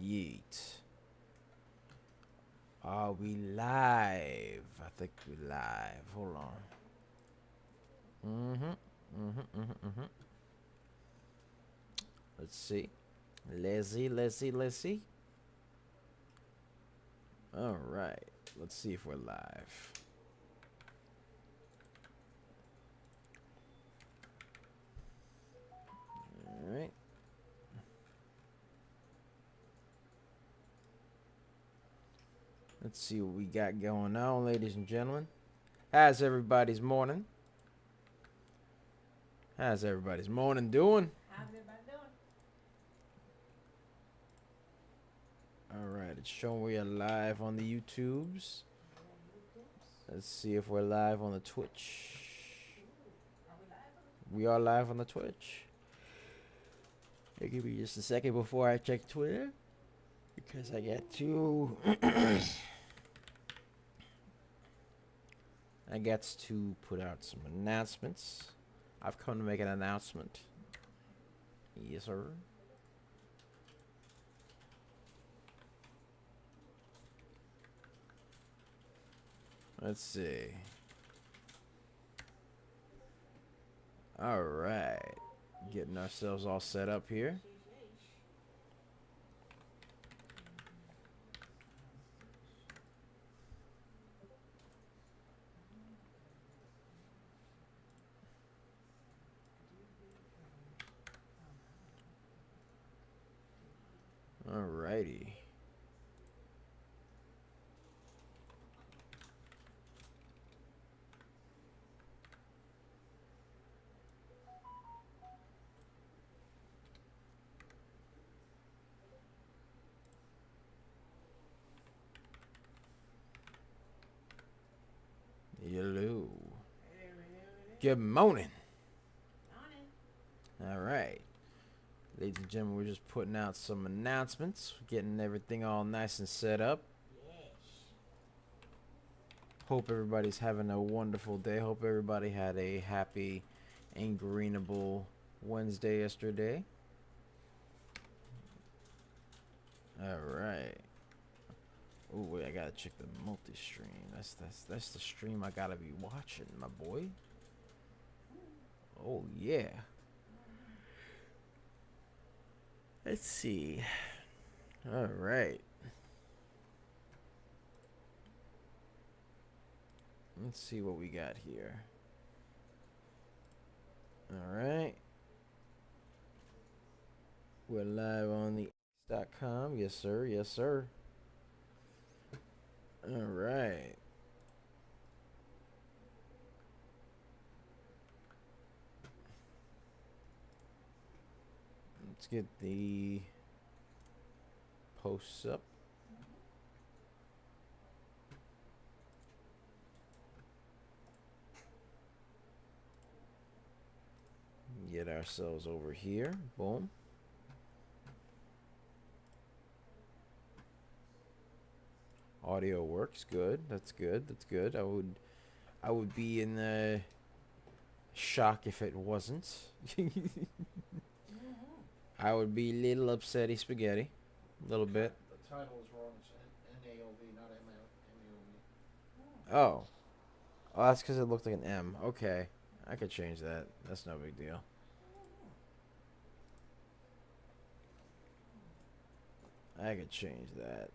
Yeet. Are we live? I think we live. Hold on. Let's see. Let's see. All right. Let's see if we're live. All right. Let's see what we got going on, ladies and gentlemen. How's everybody's morning? How's everybody's morning doing? How's everybody doing? All right, it's showing we are live on the YouTubes. Let's see if we're live on the Twitch. Are we live? We are live on the Twitch. Hey, give me just a second before I check Twitter, because I got to put out some announcements. I've come to make an announcement. Yes, sir. Let's see. All right. Getting ourselves all set up here. All righty. Hello. Good morning. All right. Ladies and gentlemen, we're just putting out some announcements, getting everything all nice and set up. Hope everybody's having a wonderful day. Hope everybody had a happy and greenable Wednesday yesterday. All right. Oh wait, I gotta check the multi-stream. That's the stream I gotta be watching, my boy. Oh yeah. Let's see. All right. Let's see what we got here. All right. We're live on the .com. Yes, sir. Yes, sir. All right. Let's get the posts up. Get ourselves over here. Boom. Audio works good. That's good. That's good. I would be in the shock if it wasn't. I would be a little upsetty spaghetti. A little bit. The title is wrong. It's NAOV, not MAOV. Oh. Oh, that's because it looked like an M. Okay. I could change that. That's no big deal. I could change that.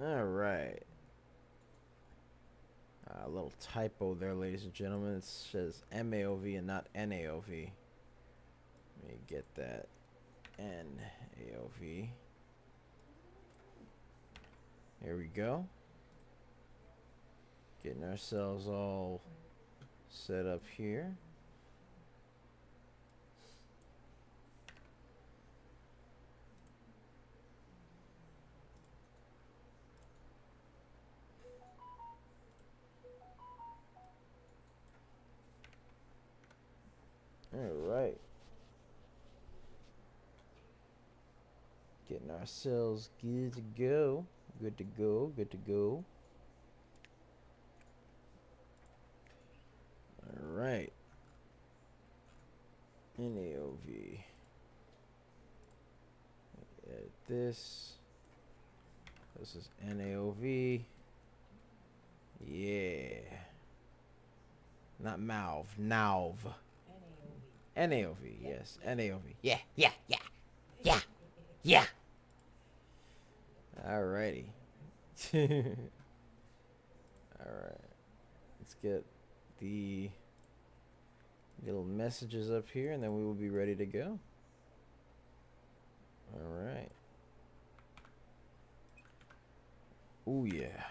All right. A little typo there, ladies and gentlemen. It says MAOV and not NAOV. Let me get that. NAOV. Here we go. Getting ourselves all set up here. All right. Getting ourselves good to go. Good to go. Good to go. All right. NAOV. Edit this. This is NAOV. Yeah. Not MAOV. NAOV. NAOV. Yes. NAOV. Yeah. Yeah. Yeah. Yeah. Yeah. Alrighty. Alright. Let's get the little messages up here and then we will be ready to go. Alright. Ooh, yeah.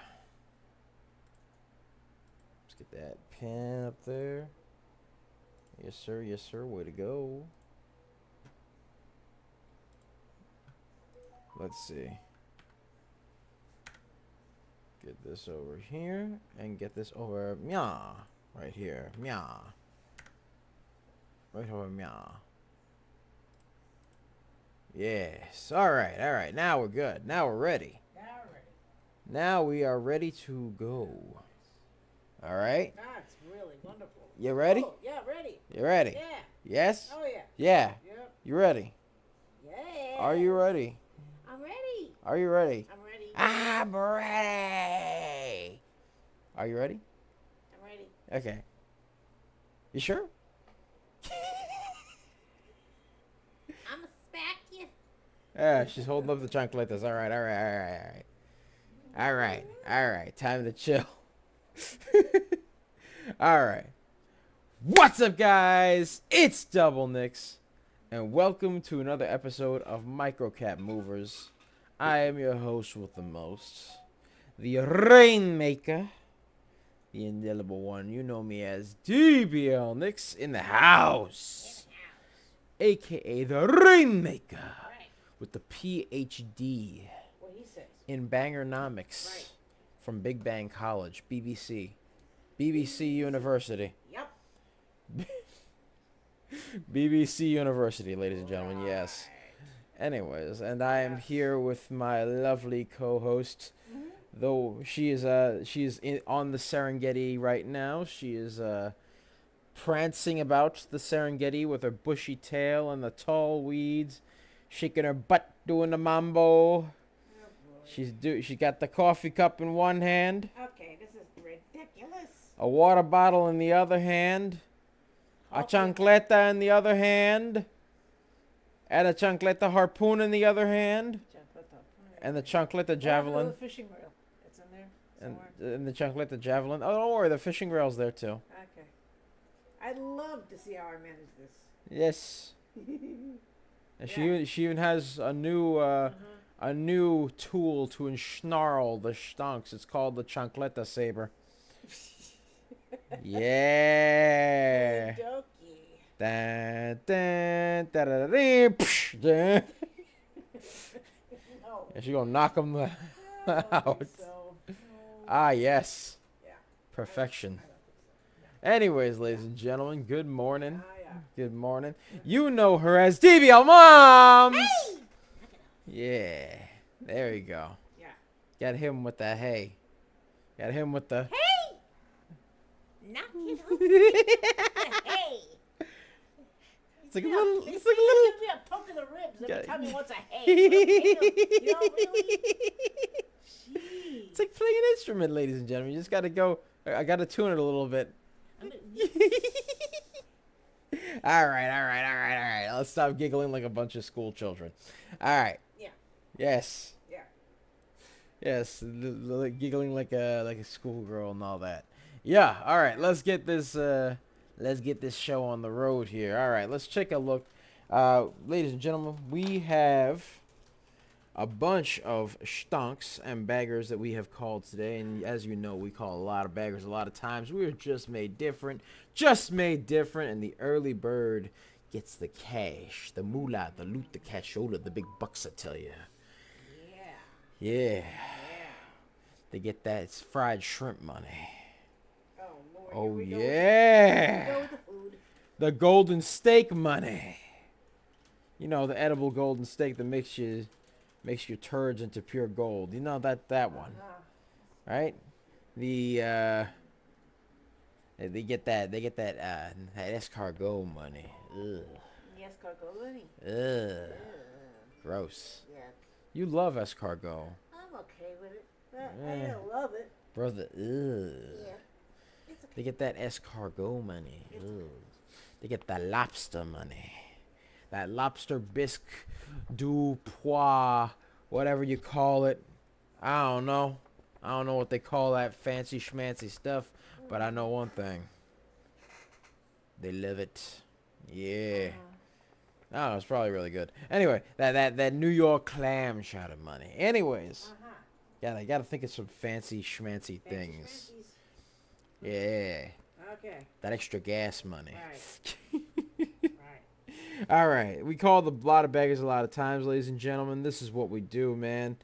Let's get that pen up there. Yes, sir. Yes, sir. Way to go. Let's see. Get this over here and get this over meow right here. Meow. Right over meow. Yes. All right. All right. Now we're good. Now we're ready. Now we are ready to go. All right. That's really wonderful. You ready? Oh, yeah, ready. You ready? Yeah. Yes? Oh, yeah. Yeah. Yep. You ready? Yeah. Are you ready? I'm ready. Are you ready? I'm ready. I'm ready. Are you ready? I'm ready. Okay. You sure? I'm a smack you. Yeah, she's holding up the chancletas. All right, all right, all right, all right. All right, all right. Time to chill. All right. What's up, guys? It's Double Nix, and welcome to another episode of Microcap Movers. I am your host with the most, the Rainmaker, the indelible one. You know me as DBL Nix in the house, aka the Rainmaker, Right. with the PhD What he says. in Bangernomics Right. from Big Bang College, BBC University. Yep. BBC University, ladies and gentlemen, yes. Anyways, and I am here with my lovely co-host, though she is on the Serengeti right now. She is prancing about the Serengeti with her bushy tail and the tall weeds, shaking her butt, doing the mambo. She got the coffee cup in one hand, Okay, this is ridiculous. a water bottle in the other hand, a chancleta in the other hand, and a chancleta harpoon in the other hand, and the chancleta javelin, The fishing reel. It's in there somewhere. and the chancleta javelin. Oh, don't worry, the fishing rail's there too. Okay. I'd love to see how I manage this. Yes, and Yeah. she even has a new tool to ensnarl the stonks. It's called the chancleta saber. Yeah. Dokey. Dun, dun, da, da, da, dee, psh, dun. No. And she gonna knock him I don't out. think so. No. Ah, yes. Yeah. Perfection. I don't think so. Anyways, ladies and gentlemen, good morning. Ah, yeah. Good morning. You know her as DBL Moms. Yeah. There you go. Yeah. Got him with the hey. Got him with the. Hey! Knock it off. Hey! It's like a little. It's like a little. Give me a poke in the ribs every Yeah. time he wants a hey. You know, really? Jeez. It's like playing an instrument, ladies and gentlemen. You just gotta go. I gotta tune it a little bit. I mean, All right. Let's stop giggling like a bunch of school children. All right. yeah. Yes. Yeah. Yes. Giggling like a schoolgirl and all that. Yeah. All right. Let's get this show on the road here. All right. Let's take a look. Ladies and gentlemen, we have a bunch of stonks and baggers that we have called today, and as you know, we call a lot of baggers a lot of times. We are just made different, and the early bird gets the cash, the moolah, the loot, the cashola, the big bucks, I tell you. Yeah. Yeah, Yeah. they get that fried shrimp money. Oh, Lord. Oh, Here we go. yeah. Here we go with the food. The golden steak money. You know, the edible golden steak that makes your turds into pure gold. You know that one, right? They get that escargot money. Ugh. escargot money. Ugh. Gross. Yeah. You love escargot. I'm okay with it. But I Eh. don't love it. Brother, ugh. Yeah. It's okay. They get that escargot money. Ugh. They get that lobster money. That lobster bisque du pois, whatever you call it. I don't know. I don't know what they call that fancy schmancy stuff, but I know one thing. They love it. Yeah. I don't know, it's probably really good. Anyway, that New York clam chowder money. Anyways, gotta think of some fancy schmancy things. Yeah. Okay. That extra gas money. Right. Right. All right. We call the lot of beggars a lot of times, ladies and gentlemen. This is what we do, man.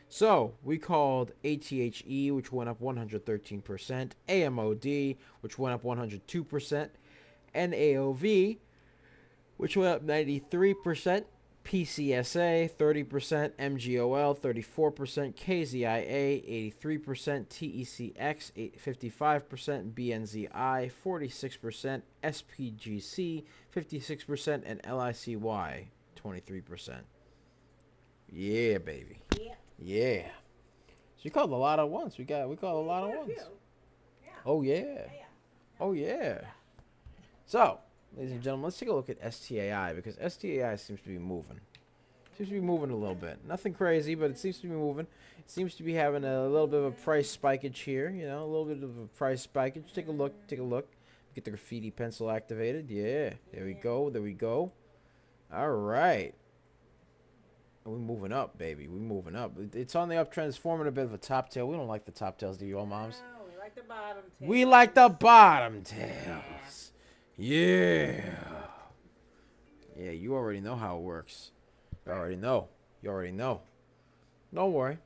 So, we called ATHE, which went up 113%, AMOD, which went up 102%, NAOV, which went up 93%, PCSA 30%, MGOL 34%, KZIA 83%, TECX 55%, BNZI 46%, SPGC 56%, and LICY 23%. Yeah, baby. Yeah. Yeah. So you called a lot at once. We called a lot at once. Yeah. Oh yeah. Yeah. Oh yeah. So, ladies and gentlemen, let's take a look at STAI because STAI seems to be moving. Seems to be moving a little bit. Nothing crazy, but it seems to be moving. It seems to be having a little bit of a price spikeage here. You know, a little bit of a price spikeage. Take a look. Take a look. Get the graffiti pencil activated. Yeah. There we go. There we go. All right. We're moving up, baby. We're moving up. It's on the uptrend. It's forming a bit of a top tail. We don't like the top tails, do you all, moms? No, we like the bottom tail. We like the bottom tails. Yeah. Yeah, you already know how it works. You already know. You already know. Don't worry.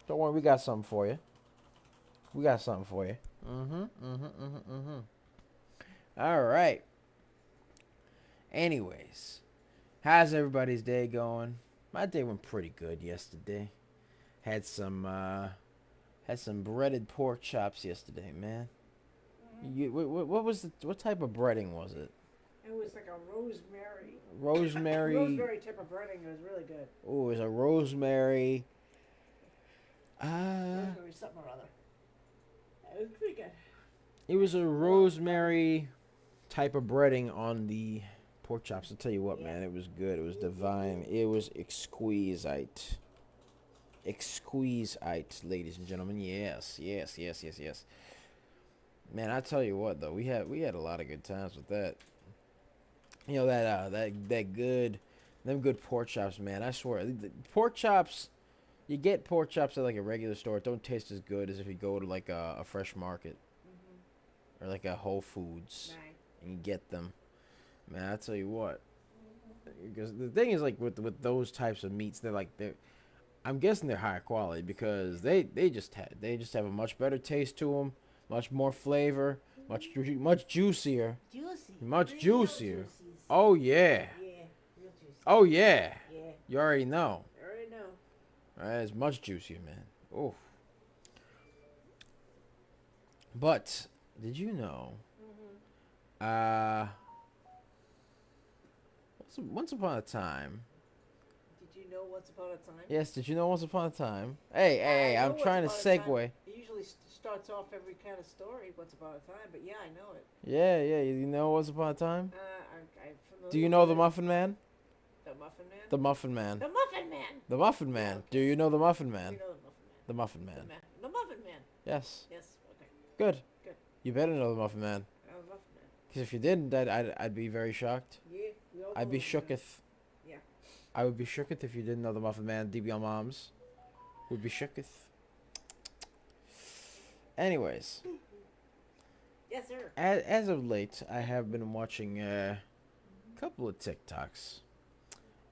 Don't worry. We got something for you. We got something for you. All right. Anyways, how's everybody's day going? My day went pretty good yesterday. Had some breaded pork chops yesterday, man. What type of breading was it? It was like a rosemary. Rosemary. Rosemary type of breading. It was really good. Oh, it was a rosemary. Rosemary something or other. It was pretty good. It was a rosemary type of breading on the pork chops. I'll tell you what, man, it was good. It was divine. It was exquisite. Exquisite, ladies and gentlemen. Yes. Man, I tell you what though, we had a lot of good times with that. You know them good pork chops, man. I swear, the pork chops. You get pork chops at like a regular store. It don't taste as good as if you go to like a fresh market or like a Whole Foods and you get them. Man, I tell you what. Because the thing is, like with those types of meats, I'm guessing they're higher quality because they just have a much better taste to them, much more flavor, much juicier, much juicier. Oh yeah. Yeah, real juicy. Oh yeah. Yeah. You already know. I already know. It's much juicier, man. Oh. But did you know? Once upon a time. Did you know once upon a time? Yes, did you know once upon a time? Hey, I'm trying to segue. It usually starts off every kind of story once upon a time, but yeah, I know it. Yeah, you know once upon a time? I'm familiar Do you know with the it. Muffin Man? The Muffin Man? The Muffin Man. The Muffin Man! The Muffin Man. Okay. Do you know the Muffin Man? You know The Muffin Man. the Muffin Man. Yes. Yes, okay. Good. Good. You better know the Muffin Man. The Muffin Man. Because if you didn't, I'd be very shocked. Yeah, we all I'd know be the Muffin Man. shooketh. Yeah. I would be shooketh if you didn't know the Muffin Man. DBL moms would be shooketh. Anyways, Yes, sir. as of late, I have been watching a couple of TikToks.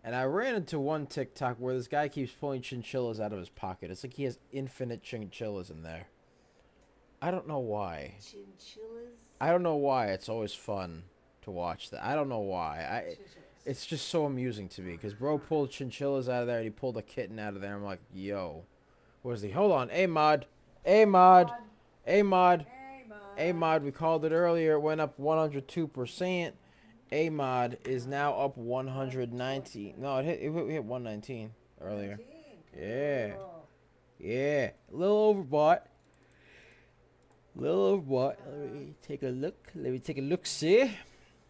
And I ran into one TikTok where this guy keeps pulling chinchillas out of his pocket. It's like he has infinite chinchillas in there. I don't know why. Chinchillas? I don't know why. It's always fun to watch that. I don't know why. Chinchillas. It's just so amusing to me because bro pulled chinchillas out of there and he pulled a kitten out of there. I'm like, yo, where's he? Hold on, A-Mod. Hey, Mod. We called it earlier. It went up 102%. AMOD is now up 119. No, it hit 119 earlier. 19. Yeah. Cool. Yeah. A little overbought. Little overbought. Let me take a look. Let me take a look. See.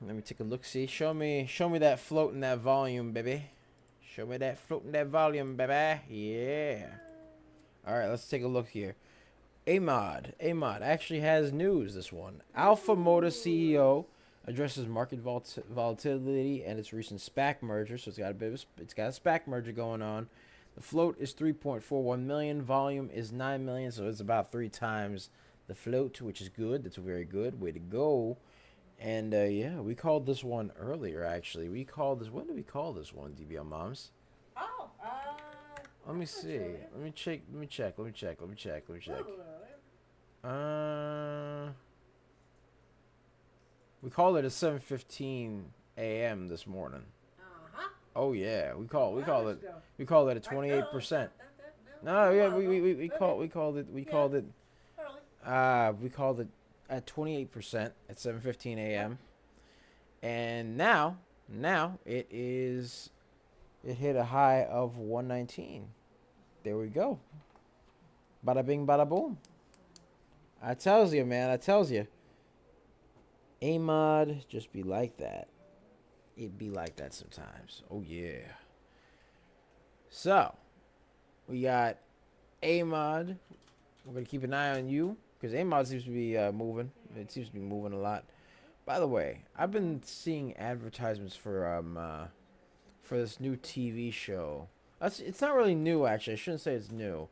Let me take a look. See. Show me that float and that volume, baby. Show me that float and that volume, baby. Yeah. All right. Let's take a look here. AMOD actually has news. This one. Alpha Motor CEO addresses market volatility and its recent SPAC merger. So it's got a SPAC merger going on. The float is 3.41 million. Volume is 9 million. So it's about 3 times the float, which is good. That's very good. Way to go. And yeah, we called this one earlier. Actually, we called this. When did we call this one, DBL Moms? Oh, Let me see. Let me check. Let me check. We called it at 7:15 a.m. this morning. uh-huh. Oh yeah, we called it at 28%. No, yeah, we called it Early. we called it at 28% at 7:15 a.m. And now it hit a high of 119. There we go. Bada bing, bada boom. I tells you, man. I tells you. AMOD just be like that. It be like that sometimes. Oh yeah. So we got AMOD. We're gonna keep an eye on you because AMOD seems to be moving. It seems to be moving a lot. By the way, I've been seeing advertisements for this new TV show. It's not really new, actually. I shouldn't say it's new.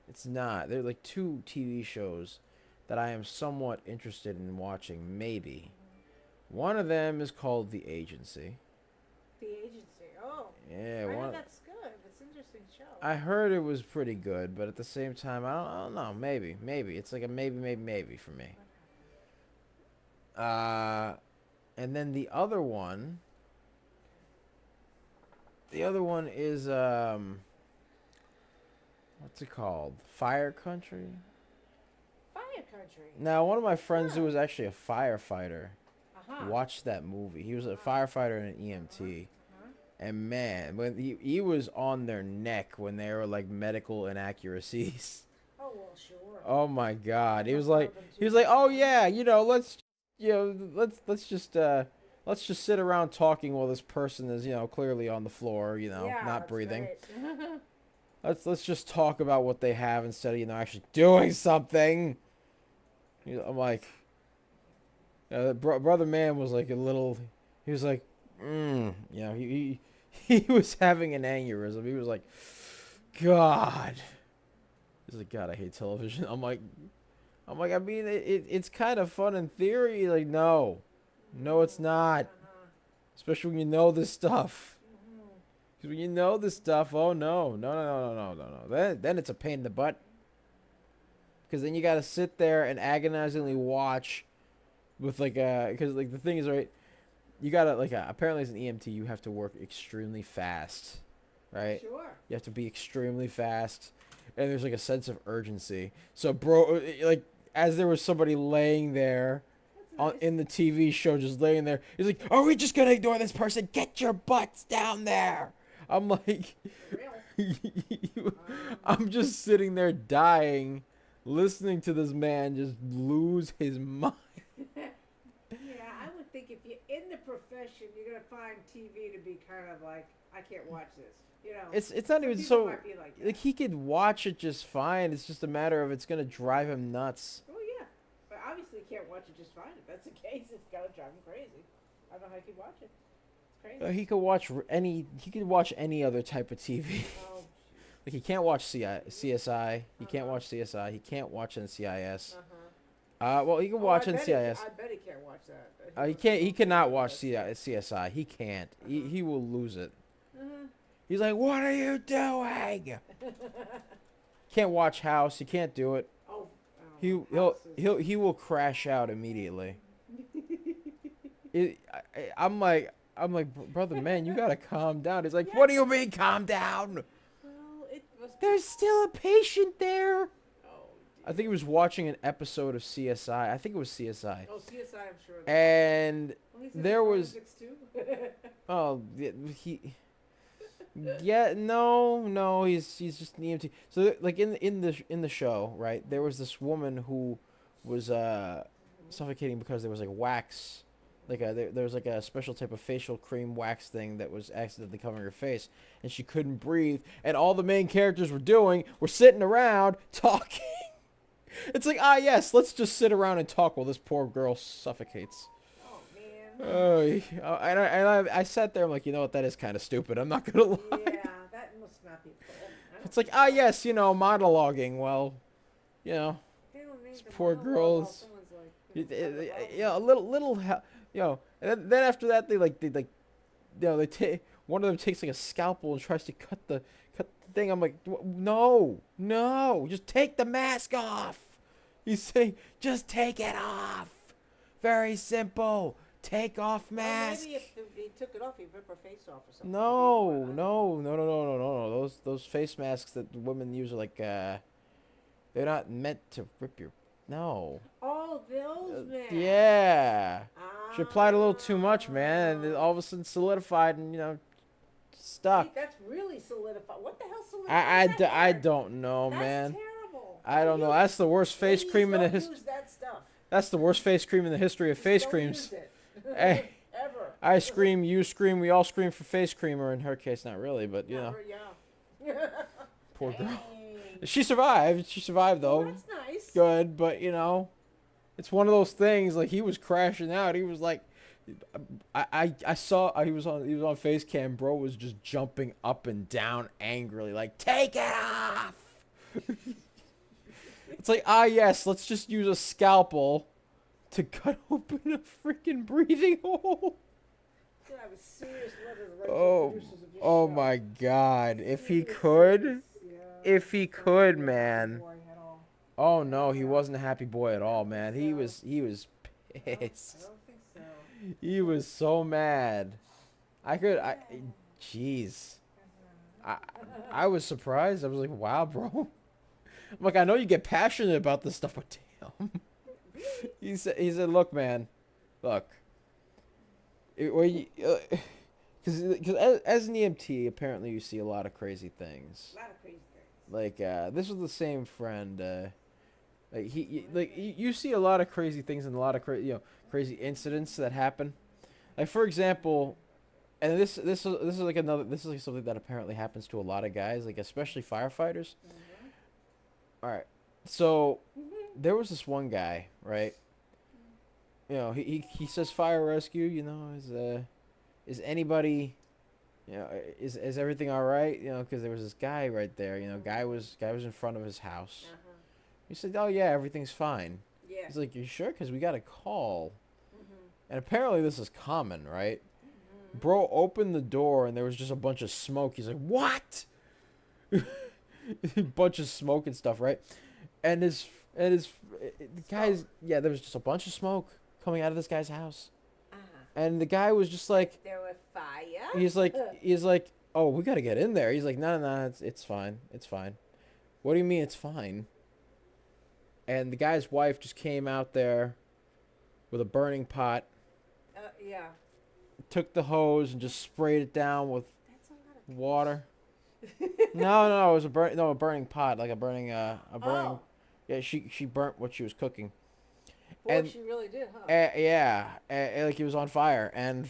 It's not. There are like 2 TV shows that I am somewhat interested in watching, maybe. One of them is called The Agency. The Agency. Oh. Yeah, I know that's good. That's an interesting show. I heard it was pretty good, but at the same time, I don't know. Maybe. It's like a maybe for me. And then the other one is what's it called? Fire Country. Fire Country. Now, one of my friends who was actually a firefighter Uh-huh. watched that movie. He was a firefighter and an EMT. And man, when he was on their neck when they were like medical inaccuracies. Oh well, sure. Oh my God, he was like, oh yeah, let's just sit around talking while this person is, clearly on the floor, Yeah, not that's breathing. Great. Let's just talk about what they have instead of, actually doing something. I'm like, brother man was like he was like, he was having an aneurysm. He was like, God. He's like, God, I hate television. I'm like, I mean, it's kind of fun in theory. Like, no, it's not. Especially when you know this stuff. Because when you know this stuff, oh no. Then it's a pain in the butt. Because then you got to sit there and agonizingly watch with because like the thing is, right, you got to apparently as an EMT you have to work extremely fast, right? Sure. You have to be extremely fast, and there's like a sense of urgency. So bro, like as there was somebody laying there in the TV show, just laying there, he's like, are we just gonna ignore this person? Get your butts down there. I'm like, I'm just sitting there dying, listening to this man just lose his mind. Yeah, I would think if you're in the profession, you're gonna find TV to be kind of like, I can't watch this. It's not even people so might be like that. like he could watch it just fine. It's just a matter of it's gonna drive him nuts. Oh yeah, but obviously you can't watch it just fine. If that's the case, it's gotta drive him crazy. I don't know how you can watch it. It's crazy. He could watch any other type of TV. Oh, Like he can't watch CSI. He can't watch CSI. He can't watch NCIS. Well, he can watch NCIS. I bet he can't watch that. He can't. He cannot watch CSI. He can't. He will lose it. He's like, what are you doing? Can't watch House. He can't do it. Oh, He will crash out immediately. I'm like, brother man, you gotta calm down. He's like, what do you mean calm down? Well, it was. There's still a patient there. Oh I think he was watching an episode of CSI. I think it was CSI. Oh, CSI, I'm sure. And Well, he's in there was forensics too. oh he yeah no he's just an EMT. So like in the show, right? There was this woman who was suffocating because there was like wax, like there was like a special type of facial cream wax thing that was accidentally covering her face, and she couldn't breathe. And all the main characters were sitting around talking. It's like, ah, yes, let's just sit around and talk while this poor girl suffocates. Oh man. I sat there, I'm like, you know what, that is kind of stupid. I'm not gonna lie. Yeah, that must not be cool. It's like, ah, yes, monologuing. Well, They don't need this the poor monologue girl while is- someone's like, a little, and then after that, they take one of them takes like a scalpel and tries to cut the thing. I'm like, no, just take the mask off. He's saying, just take it off. Very simple. Take off well, mask. maybe if he took it off, he'd rip her face off or something. No. Those face masks that women use are like, they're not meant to rip your. No. Oh, those men. Yeah. She applied a little too much, man, and it all of a sudden solidified and stuck. Wait, that's really solidified. What the hell solidified? I don't know, That's man. terrible. I don't know. That's the worst face Please cream in the don't history. use that stuff. That's the worst face cream in the history of face Don't creams. use it. Hey, Ever. I scream, you scream, we all scream for face cream, or in her case, not really, but Never, yeah. poor girl. Dang. She survived. She survived though. Well, that's nice. Good, but it's one of those things. Like he was crashing out. He was like, I saw he was on face cam. Bro was just jumping up and down angrily, like take it off. It's like, ah, yes, let's just use a scalpel to cut open a freaking breathing hole. Yeah, I was serious. What are the Oh, producers of this oh show? my God! If he Serious, could, serious, yeah. if he could, man. Boy at all. Oh no, he wasn't a happy boy at all, man. He was I pissed. don't think so. He was so mad. Jeez. I was surprised. I was like, wow, bro. I'm like, I know you get passionate about this stuff, but damn. He said, look, man, look. Because as an EMT, apparently you see a lot of crazy things. A lot of crazy things. Like, this was the same friend. You see a lot of crazy things and a lot of crazy incidents that happen. Like, for example, and this is like something that apparently happens to a lot of guys, like especially firefighters. All right, so there was this one guy, right? He says fire rescue. Is anybody, is everything all right? Because there was this guy right there. Guy was in front of his house. He said, oh yeah, everything's fine. Yeah. He's like, you sure? Because we got a call. And apparently this is common, right? Bro opened the door and there was just a bunch of smoke. He's like, what? A bunch of smoke and stuff, right? And the guys, yeah, there was just a bunch of smoke coming out of this guy's house. And the guy was just like, There was fire. he's like, oh, we got to get in there. He's like, no, it's fine. It's fine. What do you mean it's fine? And the guy's wife just came out there with a burning pot, Yeah. took the hose and just sprayed it down with That's a lot of water. No, it was a burning pot, like a burning. Oh. Yeah, she burnt what she was cooking. Boy, And- she really did, huh? Yeah, like he was on fire, and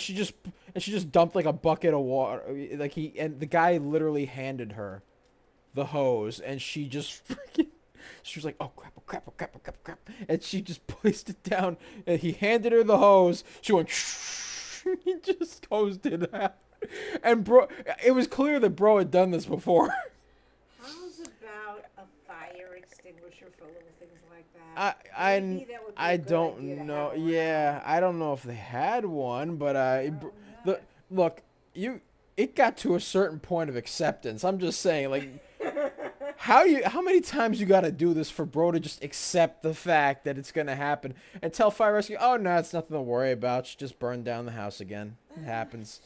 she just dumped like a bucket of water. Like the guy literally handed her the hose, and she just freaking. She was like, oh crap, and she just placed it down, and he handed her the hose. She went, he just hosed it out. And bro, it was clear that bro had done this before. How's about a fire extinguisher for little things like that? Maybe that would be I a good don't idea to know. have around. Yeah, I don't know if they had one, but Well, look, it got to a certain point of acceptance. I'm just saying, like, how many times you got to do this for bro to just accept the fact that it's gonna happen and tell fire rescue, oh no, it's nothing to worry about. She just burned down the house again. It happens.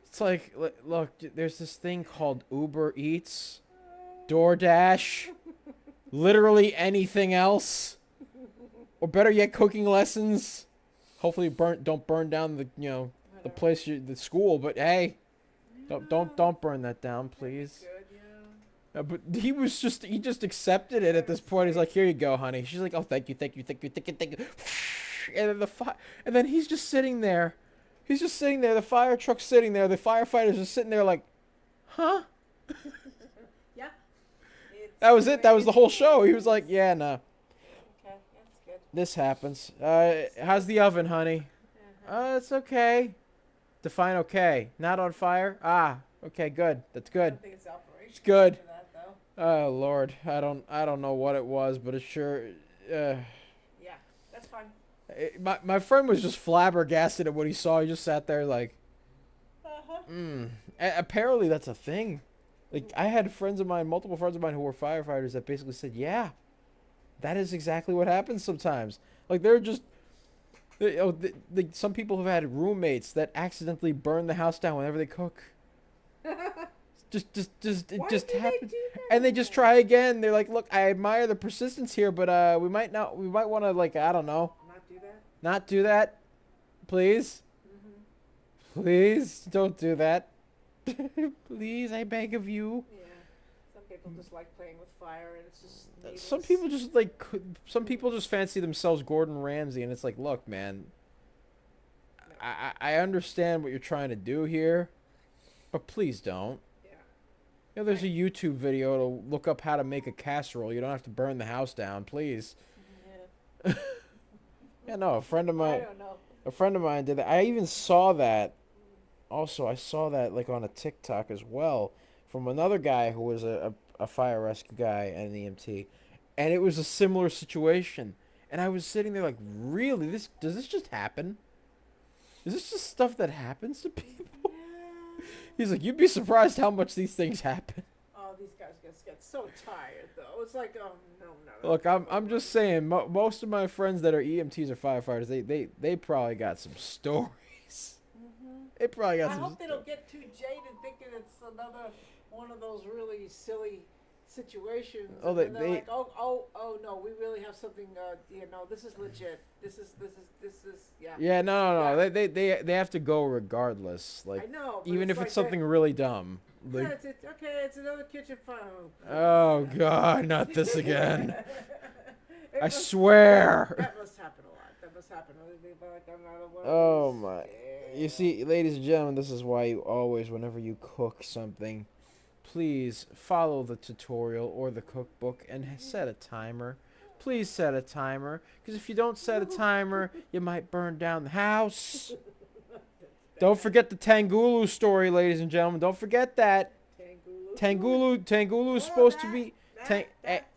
It's like, look, there's this thing called Uber Eats. DoorDash, literally anything else, or better yet, cooking lessons. Hopefully, don't burn down the the Whatever. place the school. But hey, Yeah. don't burn that down, That'd be please. good, yeah. But he just accepted it at this point. He's like, here you go, honey. She's like, oh, thank you, thank you, thank you, thank you, thank you. And then and then he's just sitting there. He's just sitting there. The fire truck's sitting there. The firefighters are sitting there like, huh? Yeah. It's That was it. That was the whole crazy. show. He was like, yeah, nah, Okay, that's good. this happens. How's the oven, honey? Uh-huh. It's okay. Define okay. Not on fire? Ah, okay, good. That's I good. don't think it's operational It's good. for that, though. Oh Lord, I don't know what it was, but it sure. Yeah, that's fine. My friend was just flabbergasted at what he saw. He just sat there like, Uh-huh. Apparently that's a thing. Like I had friends of mine, multiple friends of mine who were firefighters that basically said, yeah, that is exactly what happens sometimes. Like they're just. Some people have had roommates that accidentally burn the house down whenever they cook. It Why just do they happens. do that? And they just try again. They're like, look, I admire the persistence here, but we might want to, like, I don't know, Not do that? not do that. Please. Mm-hmm. Please don't do that. Please, I beg of you. Yeah. Some people just like playing with fire, and it's just needless. Some people just fancy themselves Gordon Ramsay, and it's like, look, man, I understand what you're trying to do here, but please don't. Yeah. You know, there's a YouTube video to look up how to make a casserole. You don't have to burn the house down, please. Yeah. Yeah, no, I don't know. a friend of mine did that. I even saw that. Also, I saw that like on a TikTok as well from another guy who was a fire rescue guy and an EMT, and it was a similar situation. And I was sitting there like, really? Does this just happen? Is this just stuff that happens to people? Yeah. He's like, you'd be surprised how much these things happen. Oh, these guys get so tired, though. It's like, oh, no. Look, I'm just saying, most of my friends that are EMTs or firefighters, they probably got some stories. Mm-hmm. They probably got I some. hope they don't get too jaded thinking it's another one of those really silly situations. Oh, and they- then they're like, oh, no, we really have something. This is legit. This is, yeah. Yeah, no. Yeah. They have to go regardless. Like, I know. But even if like it's something really dumb. Yeah, Like, it's another kitchen fire. oh God, not this again. It I must- swear. That must happen a lot. That must happen. Like another one of Oh these- my. Yeah. You see, ladies and gentlemen, this is why you always, whenever you cook something, please follow the tutorial or the cookbook and set a timer. Please set a timer, because if you don't set a timer, you might burn down the house. Don't forget the Tangulu story, ladies and gentlemen. Don't forget that. Tangulu is supposed to be That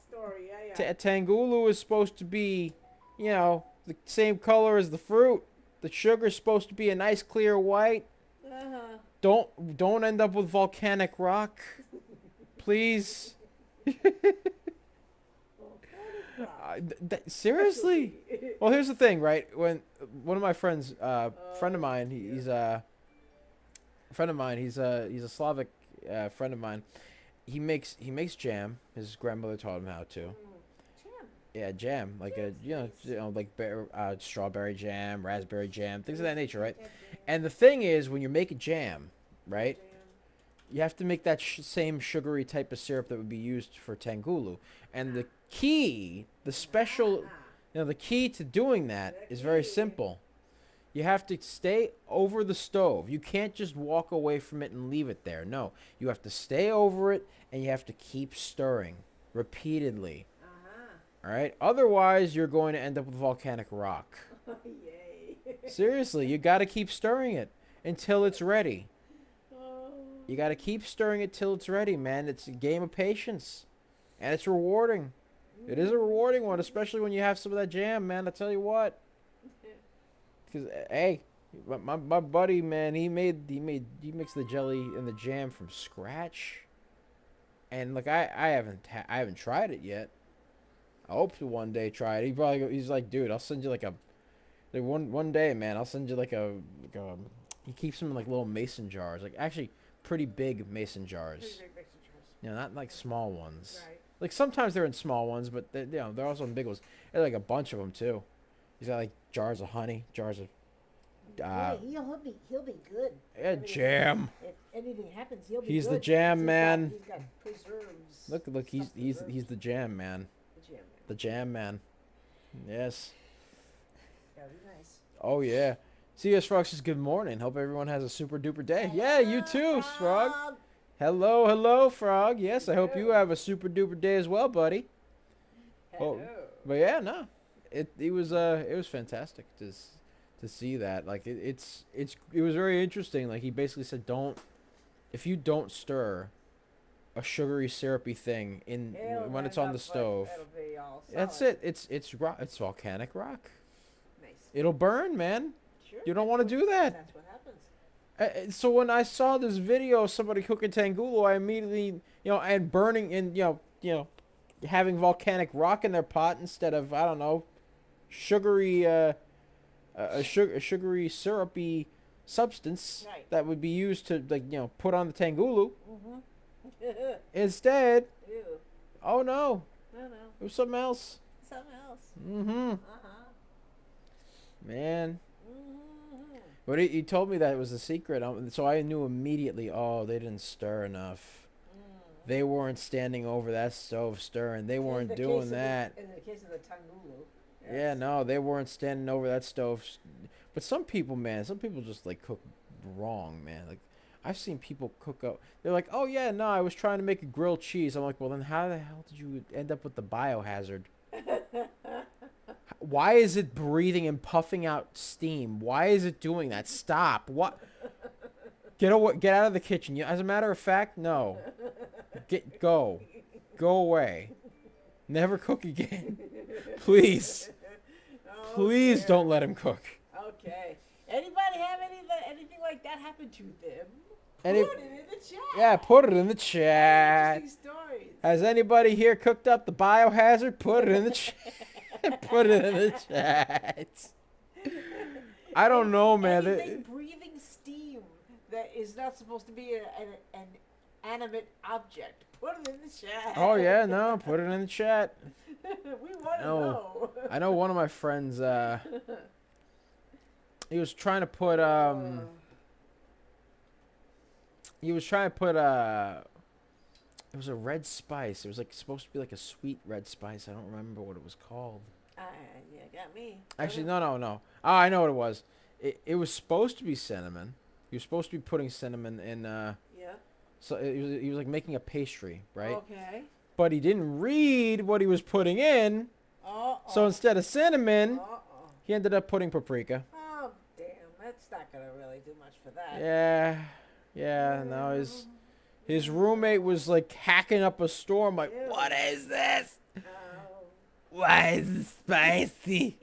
story, yeah. Tangulu is supposed to be, the same color as the fruit. The sugar's supposed to be a nice clear white. Uh-huh. Don't end up with volcanic rock, please. Seriously? Well, here's the thing, right? When one of my friends, friend of mine, he's a friend of mine. He's a Slavic friend of mine. He makes jam. His grandmother taught him how to. Jam. Yeah, jam, like like strawberry jam, raspberry jam, things of that nature, right? And the thing is, when you're making jam, right, you have to make that same sugary type of syrup that would be used for tangulu. And the key, the key to doing that is very simple. You have to stay over the stove. You can't just walk away from it and leave it there. No, you have to stay over it, and you have to keep stirring repeatedly. All right. Otherwise, you're going to end up with volcanic rock. Yay. Seriously, you got to keep stirring it until it's ready. Oh. You got to keep stirring it till it's ready, man. It's a game of patience, and it's rewarding. It is a rewarding one, especially when you have some of that jam, man. I tell you what. Because hey, my buddy, man, he mixed the jelly and the jam from scratch, and like I haven't tried it yet. I hope to one day try it. He's like, dude, I'll send you like one day, man. I'll send you like a he keeps them in like little mason jars, like actually pretty big mason jars. Pretty big mason jars. You know, not like small ones. Right. Like sometimes they're in small ones, but they're also in big ones. There's like a bunch of them too. He's got like jars of honey, jars of Boy, he'll be good. yeah, jam. If anything happens, he'll be He's good. the jam man. He's got preserves. Look, he's preserves. the jam man. The jam man. The jam man. Yes. That'd be nice. Oh yeah. CS Frog says good morning. Hope everyone has a super duper day. Yeah, you too, Frog. Hello, Frog. Yes, I hope you have a super duper day as well, buddy. Oh, but yeah, no, it was fantastic to see that. Like it was very interesting. Like he basically said, if you don't stir a sugary syrupy thing in when it's on the stove, that's it. It's volcanic rock. Nice. It'll burn, man. Sure. You don't want to do that. That's what happens. So when I saw this video of somebody cooking tangulu, I immediately, and burning and having volcanic rock in their pot instead of, I don't know, sugary a sugary syrupy substance Right. that would be used to put on the tangulu. Mm-hmm. Instead, Ew. oh no, No. it was something else. Something else. Mm-hmm. Uh-huh. Man. Mm-hmm. But he told me that it was a secret, so I knew immediately. Oh, they didn't stir enough. They weren't standing over that stove stirring. They weren't doing that. In the case of the tangulu. Yeah, no, they weren't standing over that stove. But some people just like cook wrong, man. Like I've seen people cook up. They're like, oh yeah, no, I was trying to make a grilled cheese. I'm like, well then how the hell did you end up with the biohazard? Why is it breathing and puffing out steam? Why is it doing that? Stop. What? Get out of the kitchen. As a matter of fact, no. Go away. Never cook again. Please. Please don't let him cook. Okay. Anybody have anything like that happen to them? Any- Put it in the chat. Yeah, put it in the chat. Interesting stories. Has anybody here cooked up the biohazard? Put it in the chat. Put it in the chat. I don't know, man. Anything breathing steam that is not supposed to be an animate object. Put it in the chat. Oh yeah, no, put it in the chat. We want to No. know. I know one of my friends. He was trying to put He was trying to put It was a red spice. It was like supposed to be like a sweet red spice. I don't remember what it was called. Yeah, got me. Actually, no. Oh, I know what it was. It was supposed to be cinnamon. He was supposed to be putting cinnamon in. Yeah. So he was like making a pastry, right? Okay. But he didn't read what he was putting in. Uh-oh. So instead of cinnamon, Uh-oh. he ended up putting paprika. Oh, damn. That's not going to really do much for that. Yeah. No, his roommate was like hacking up a storm. Like, Ew. what is this? Oh. Why is it spicy?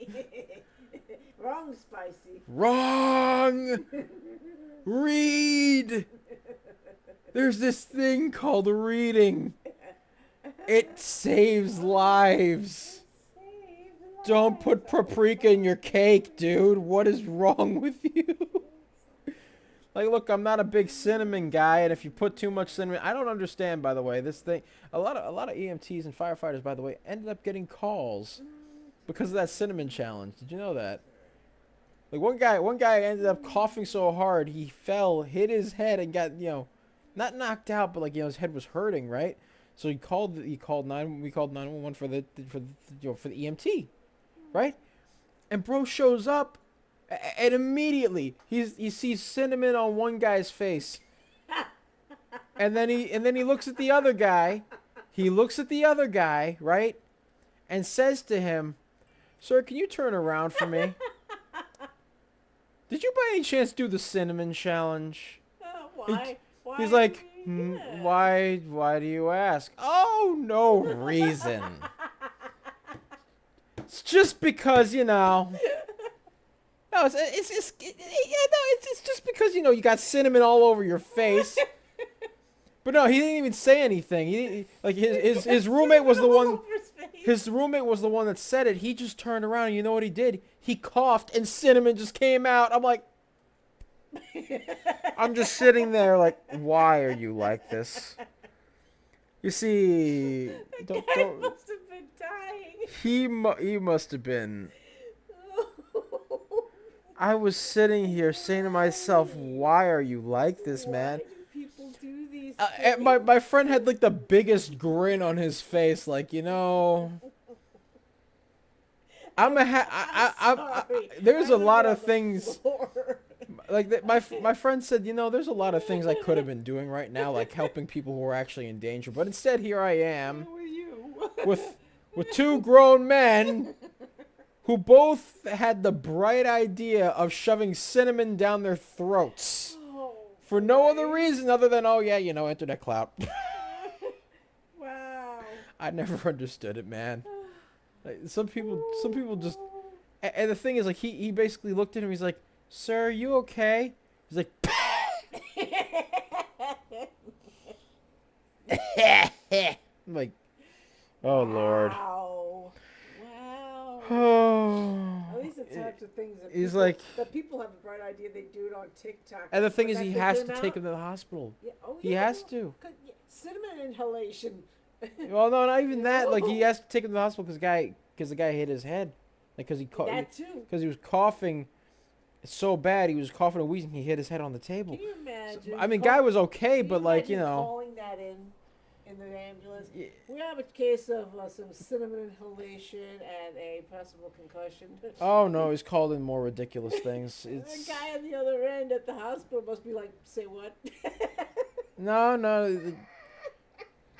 Wrong spicy. Wrong. Read. There's this thing called reading. It saves lives. Don't put paprika in your cake, dude. What is wrong with you? Like, look, I'm not a big cinnamon guy, and if you put too much cinnamon, I don't understand. By the way, this thing, a lot of EMTs and firefighters, by the way, ended up getting calls because of that cinnamon challenge. Did you know that? Like one guy ended up coughing so hard he fell, hit his head, and got not knocked out, but like his head was hurting, right? So we called 911 for the EMT, right? And bro shows up, and immediately he sees cinnamon on one guy's face, and then he looks at the other guy. He looks at the other guy, right, and says to him, "Sir, can you turn around for me? Did you by any chance do the cinnamon challenge?" Why? He's like, Yeah. Why do you ask? Oh, no reason. It's just because, No, it's just because, you got cinnamon all over your face. But no, he didn't even say anything. His roommate was the one. His roommate was the one that said it. He just turned around, and you know what he did? He coughed, and cinnamon just came out. I'm like, I'm just sitting there like, why are you like this? You see, The don't, guy don't, must have been dying. he must have been. I was sitting here saying to myself, why are you like this, man? Why do people do these And things? my friend had like the biggest grin on his face, like, I'm a sorry. there's I a would lot be of on the things floor. like that. My friend said, there's a lot of things I could have been doing right now, like helping people who are actually in danger, but instead here I am Where were you? with two grown men who both had the bright idea of shoving cinnamon down their throats Oh, for no other boy. reason other than, oh yeah, internet clout. Wow. I never understood it, man. Like, some people just, and the thing is, like, he basically looked at him. He's like, "Sir, are you okay?" He's like, I'm like, oh Lord. Wow. Wow. Oh. At least the types of things that He's people, like, that people have a bright idea, they do it on TikTok. and the thing But is, that he they has get to them take out. him to the hospital. Yeah, oh, He yeah, has well, to. cinnamon inhalation. Well, no, not even that. Like, he has to take him to the hospital because the guy hit his head, like, because That too. he was coughing so bad, he was coughing and wheezing. He hit his head on the table. Can you imagine? I mean, guy was okay, Can but you like, imagine calling that in the ambulance. Yeah. We have a case of some cinnamon inhalation and a possible concussion. Oh no, he's called in more ridiculous things. The It's guy on the other end at the hospital must be like, say what? no.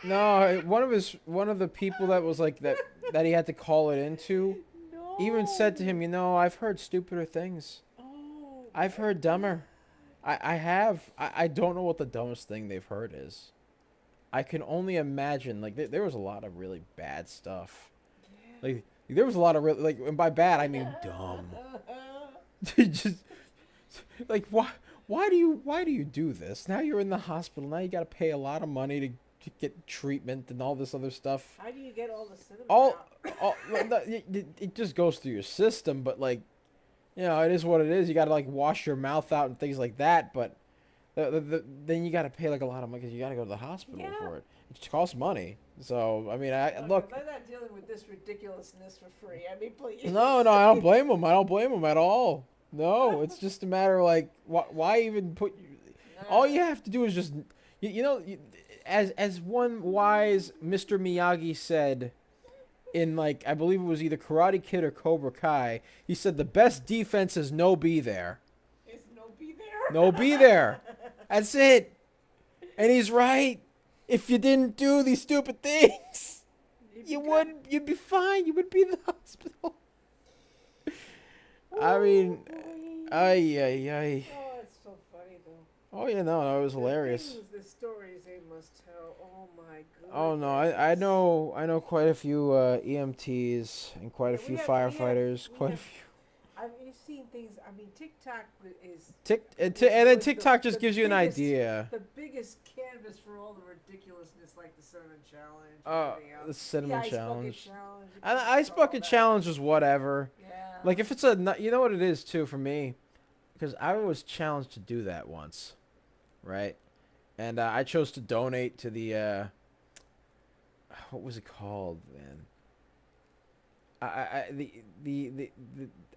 No, one of the people that was like that he had to call it into No. even said to him, I've heard stupider things. Oh. I've heard dumber. I have. I don't know what the dumbest thing they've heard is. I can only imagine. Like there was a lot of really bad stuff. Like there was a lot of really, like, and by bad I mean dumb. Just like why do you do this? Now you're in the hospital. Now you got to pay a lot of money to get treatment and all this other stuff. How do you get all the cinnamon All out? it just goes through your system, but like, it is what it is. You got to like wash your mouth out and things like that, but then you got to pay like a lot of money because you got to go to the hospital Yeah. for it. It costs money. So I mean, Look, they're not dealing with this ridiculousness for free. I mean, please. No, I don't blame them. I don't blame them at all. No, it's just a matter of like, why even put? All you have to do is just, as one wise Mr. Miyagi said, in like I believe it was either Karate Kid or Cobra Kai, he said the best defense is no be there. Is no be there? No be there. That's it. And he's right. If you didn't do these stupid things, you'd be fine. You would be in the hospital. I mean, ay. Oh, it's so funny though. Oh yeah, no, it was hilarious. The things, the stories they must tell. Oh my goodness. Oh no, I know quite a few EMTs and quite a few firefighters. Quite a few. I've seen things. I mean, TikTok is And then was TikTok the just gives you an biggest- idea. the biggest canvas for all the ridiculousness, like the cinnamon challenge. And Oh, everything else. the cinnamon Ice bucket challenge. challenge. you And the can ice do all bucket that. challenge is whatever. Yeah. Like if it's you know what it is too for me, because I was challenged to do that once, right? And I chose to donate to the what was it called, man?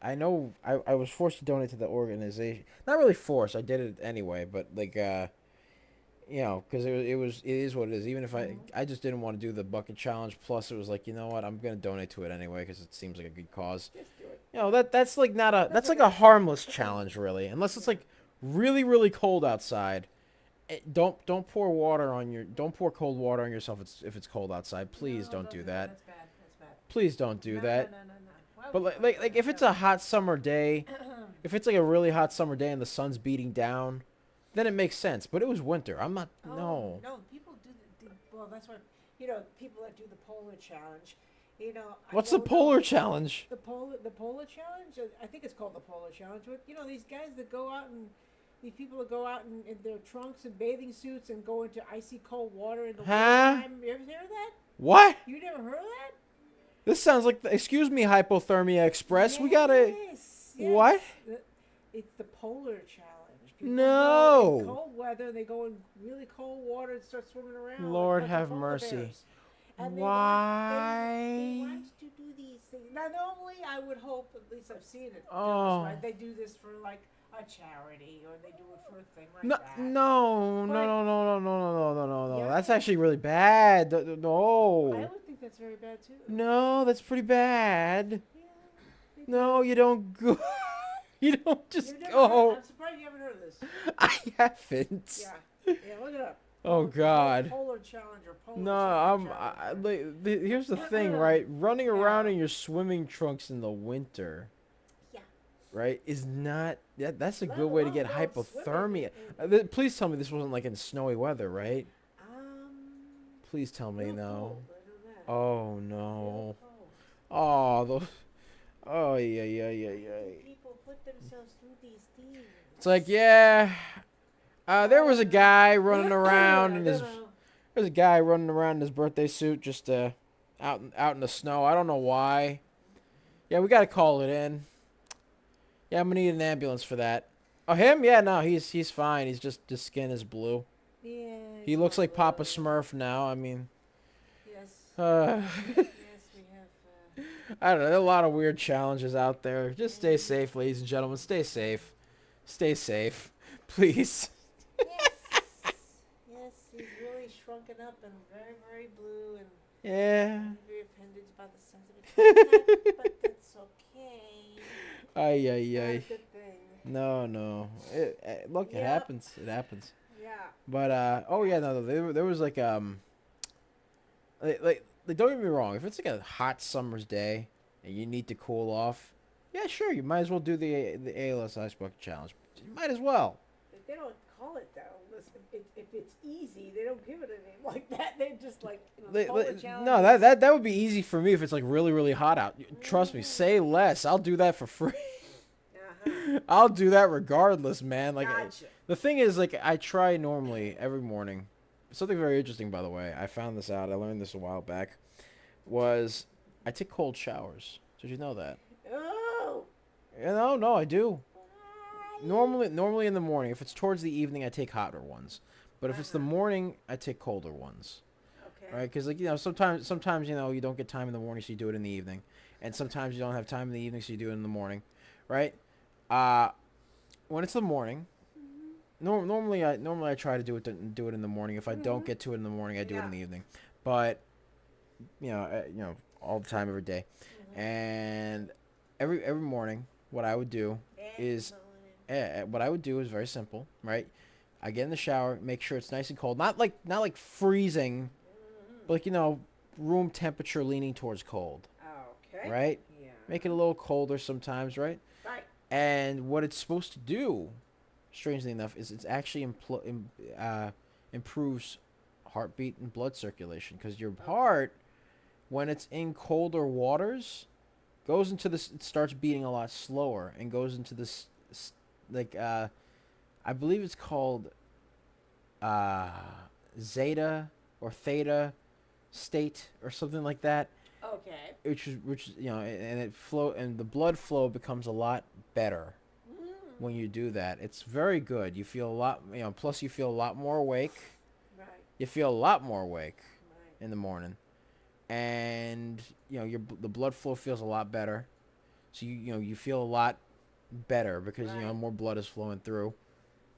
I know I was forced to donate to the organization. Not really forced. I did it anyway, but like because it is what it is. Even if I just didn't want to do the bucket challenge. Plus, it was like, you know what, I'm gonna donate to it anyway because it seems like a good cause. Just do it. That's like not a that's like a harmless challenge really, unless it's like really really cold outside. Don't pour cold water on yourself if it's cold outside. Please don't do that. That's bad. That's bad. Please don't do that. No. Why But would you like if it's a hot summer day, if it's like a really hot summer day and the sun's beating down, then it makes sense. But it was winter. I'm not. No. No, people do well. That's why people that do the polar challenge. What's the polar challenge? The polar challenge. I think it's called the polar challenge. But these guys that go out and these people that go out in their trunks and bathing suits and go into icy cold water in the Huh? wintertime. You ever heard that? What? You never heard that? This sounds like excuse me, Hypothermia Express. We gotta. Yes. What? It's the polar challenge. People go No. in cold weather. They go in really cold water and start swimming around. Lord like have polar mercy. bears. And Why? they want to do these things. Now, normally, I would hope, at least I've seen it. Oh. Right? They do this for like a charity, or they do it for a thing like No, that. no, no, But- no, no, no, no, no, no, no, no. Yeah. That's actually really bad. I No. would think that's very bad too. No, that's pretty bad. Yeah. they do. No, you don't go. You don't just You've never go. heard, I'm surprised you haven't heard of this. I haven't. Yeah. Yeah, look it up. Oh God. Polar Challenge or Polar No, something I'm. challenge. Here's the thing, right? Running around Yeah. in your swimming trunks in the winter, Yeah. right, is not. That's a Let good way to alone get go swimming hypothermia. in- Please tell me this wasn't like in snowy weather, right? Um, Please tell me real no. cold, I know that. Oh Real no. cold. Oh, those. Oh yeah, yeah, yeah, yeah. People put themselves through these things. It's like, yeah. There was a guy running around I in don't his. know. There's a guy running around in his birthday suit, just out in the snow. I don't know why. Yeah, we gotta call it in. Yeah, I'm gonna need an ambulance for that. Oh, him? Yeah, no, he's fine. He's just his skin is blue. Yeah. He it's looks all like Papa blue. Smurf now. I mean, Yes. uh, Yes, we have. I don't know. There are a lot of weird challenges out there. Just stay safe, ladies and gentlemen. Stay safe. Stay safe, please. Yes. Yes, he's really shrunken up and very, very blue and Yeah. I'm very offended by the sensitive but that's okay. Ay, ay, Not a ay. good thing. No, no. Look, it Yep. happens. It happens. Yeah. But oh yeah, no, there was like like don't get me wrong. If it's like a hot summer's day and you need to cool off, yeah, sure, you might as well do the ALS Ice Bucket Challenge. You might as well. But they don't call it that unless if it's easy. They don't give it a name like that. They just like polar challenge. No, that would be easy for me if it's like really really hot out. Trust me, say less. I'll do that for free. Uh-huh. I'll do that regardless, man. Like Gotcha. the thing is, like I try normally every morning. Something very interesting, by the way. I found this out. I learned this a while back. Was I take cold showers? Did you know that? Oh. No, I do. Normally in the morning. If it's towards the evening, I take hotter ones. But if it's the morning, I take colder ones. Okay. Right? Because like sometimes you don't get time in the morning, so you do it in the evening, and sometimes you don't have time in the evening, so you do it in the morning, right? When it's the morning, normally I try to do it in the morning. If I don't get to it in the morning, I do it in the evening. But all the time, every day, and every morning, what I would do is very simple, right? I get in the shower, make sure it's nice and cold, not like freezing, but like room temperature leaning towards cold, Okay. right? Yeah. Make it a little colder sometimes, right? Right. And what it's supposed to do, strangely enough, is it's actually improves heartbeat and blood circulation, because your heart, when it's in colder waters, goes into this. It starts beating a lot slower and goes into this I believe it's called zeta or theta state or something like that. Okay. Which and the blood flow becomes a lot better when you do that. It's very good. You feel a lot, plus you feel a lot more awake. Right. You feel a lot more awake Right. in the morning, and the blood flow feels a lot better. So you feel a lot better because Right. more blood is flowing through.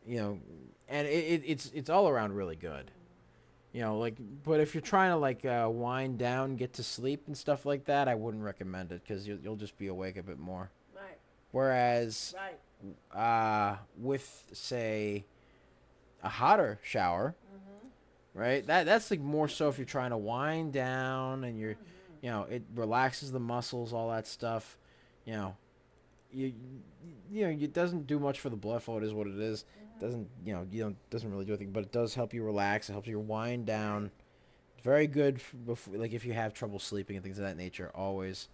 And it's all around really good. But if you're trying to wind down, get to sleep and stuff like that, I wouldn't recommend it, because you'll just be awake a bit more. Right. Whereas with say a hotter shower, right? That's like more so if you're trying to wind down and you're, it relaxes the muscles, all that stuff. It doesn't do much for the blood flow. It is what it is. Doesn't really do anything, but it does help you relax. It helps you wind down. It's very good before, like if you have trouble sleeping and things of that nature. Always.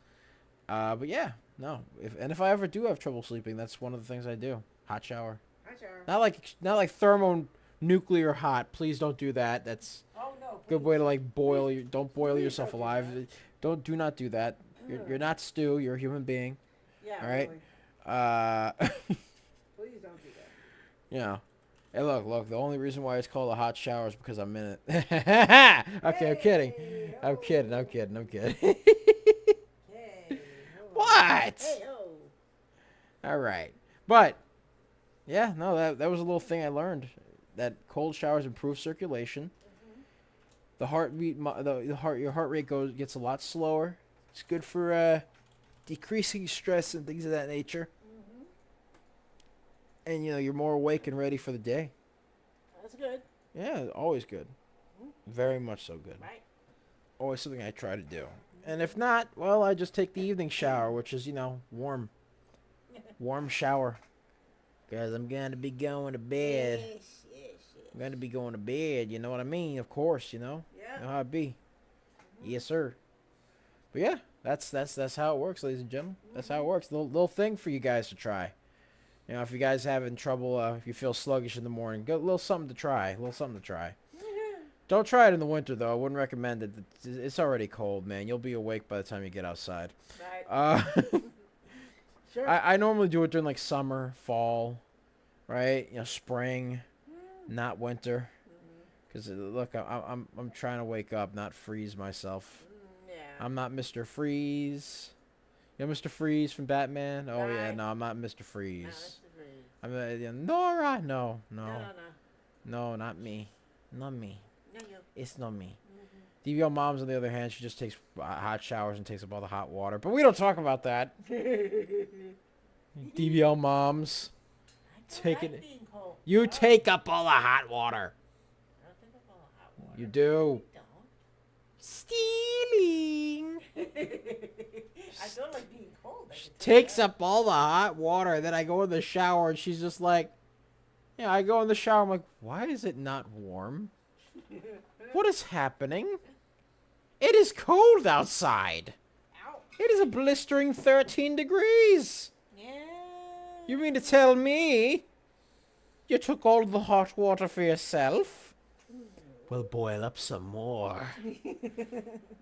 But yeah, no. If I ever do have trouble sleeping, that's one of the things I do. Hot shower. Hi, Sharon. Not like thermonuclear hot. Please don't do that. That's Oh no. a good way to boil you. Don't boil Please yourself don't do alive. Do not do that. You're not stew. You're a human being. Yeah. All right. Really. Please don't do that. You know. Hey, look. The only reason why it's called a hot shower is because I'm in it. Okay, I'm kidding. Hey, I'm ho. kidding. Hey, ho. What? Hey, ho. All right. But yeah, no, that was a little thing I learned. That cold showers improve circulation. The heartbeat, your heart rate gets a lot slower. It's good for decreasing stress and things of that nature. And you're more awake and ready for the day. That's good. Yeah, always good. Very much so good. Right. Always something I try to do. And if not, well, I just take the evening shower, which is warm. Warm shower. Because I'm going to be going to bed. Yes. I'm going to be going to bed. You know what I mean? Of course, Yeah. know how it be. Yes, sir. But yeah, that's how it works, ladies and gentlemen. That's how it works. Little thing for you guys to try. If you guys having trouble, if you feel sluggish in the morning, go a little something to try. Don't try it in the winter though. I wouldn't recommend it. It's already cold, man. You'll be awake by the time you get outside. Right. Sure. I normally do it during like summer, fall, right? Spring, not winter. Because look, I'm trying to wake up, not freeze myself. Yeah. I'm not Mr. Freeze. You know Mr. Freeze from Batman? Oh yeah, Right. no, I'm not Mr. No, Freeze. that's the thing. I'm Nora. No, No. not me. Not me. No, you. It's not me. DVL Moms, on the other hand, she just takes hot showers and takes up all the hot water. But we don't talk about that. DVL Moms. Taking like it. being cold. You take up all the hot water. I don't think about hot water. You do. I Stealing. don't. I don't like being cold. I She can tell you takes that. up all the hot water. Then I go in the shower and she's just like, I go in the shower. I'm like, why is it not warm? What is happening? It is cold outside. Ow. It is a blistering 13 degrees. Yeah. You mean to tell me you took all the hot water for yourself? Well, boil up some more.